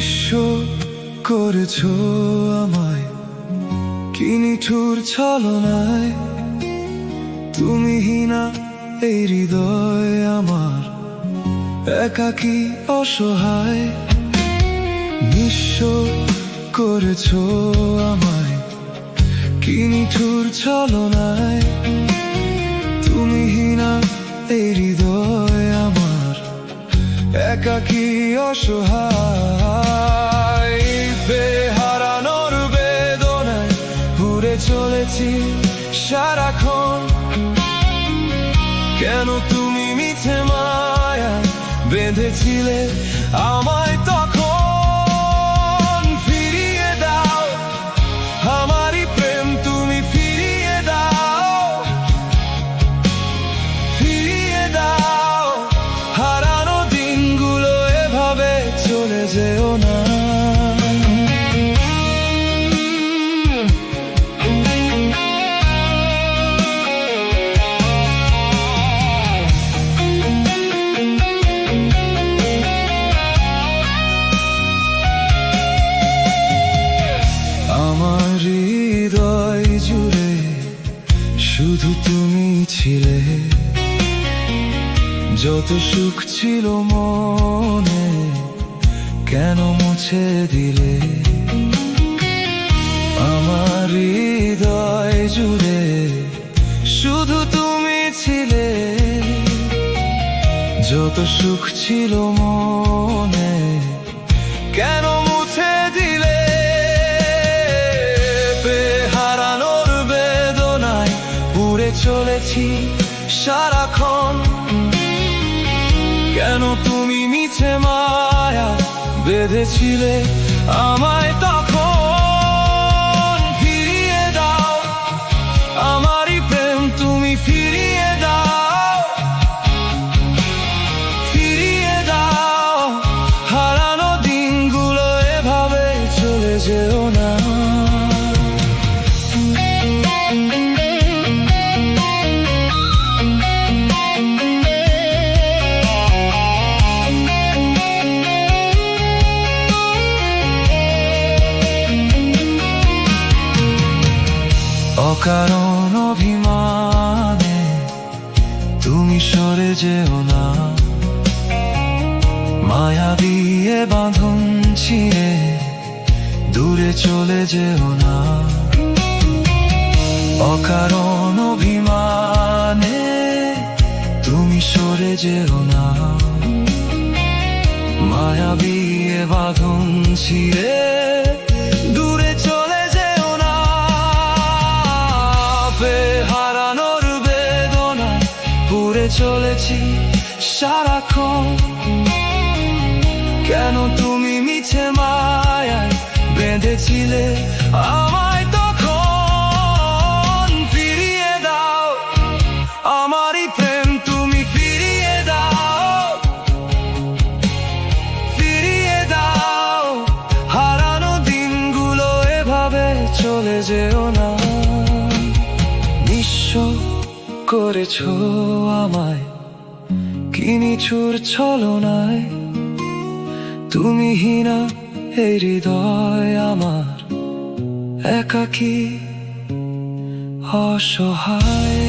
নিঃস্ব করেছো আমায়, কি নিঠুর ছলনায়। তুমি হীনা এই হৃদয় আমার, একাকী অসহায়। নিঃস্ব করেছো আমায়, কি নিঠুর ছলনায়। তুমি হীনা এই হৃদয় আমার, একাকী অসহায়। হারানোর বেদনায় ঘুরে চলেছি সারাক্ষণ। কেন তুমি মিছে মায়া বেঁধেছিলে আমায় তখন। ফিরিয়ে দাও আমারই প্রেম, তুমি ফিরিয়ে দাও, ফিরিয়ে দাও। হারানো দিনগুলো এভাবে চলে যেও না। আমার হৃদয় জুড়ে শুধু তুমি ছিলে, যত সুখ ছিল মনে কেন মুছে দিলে। আমার হৃদয় জুড়ে শুধু তুমি ছিলে, যত সুখ ছিল মনে কেন মুছে দিলে। হারানোর বেদনায় উড়ে চলেছি সারাক্ষণ। কেন তুমি মিছে মায়া বেঁধেছিলে আমায় তখন। ফিরিয়ে দাও আমারই প্রেম, তুমি ফিরিয়ে দাও, ফিরিয়ে দাও। হারানো দিনগুলো এভাবে চলে যেও না। অকারণ অভিমানে তুমি সরে যেও না। মায়া দিয়ে বাঁধন ছিঁড়ে দূরে চলে যেও না। অকারণ অভিমানে তুমি সরে যেও না। মায়া দিয়ে বাঁধন ছিঁড়ে দূরে চলে যেও না। হারানোর বেদনায় ঘুরে চলেছি সারাক্ষণ। কেন তুমি মিছে মায়ায় বেঁধেছিলে আমায় তখন। ফিরিয়ে দাও আমারই প্রেম, তুমি ফিরিয়ে দাও, ফিরিয়ে দাও। হারানো দিনগুলো এভাবে চলে যেও না। নিঃস্ব করেছো আমায়, কি নিঠুর ছলনায়। তুমি হীনা এই হৃদয় আমার, একাকী অসহায়।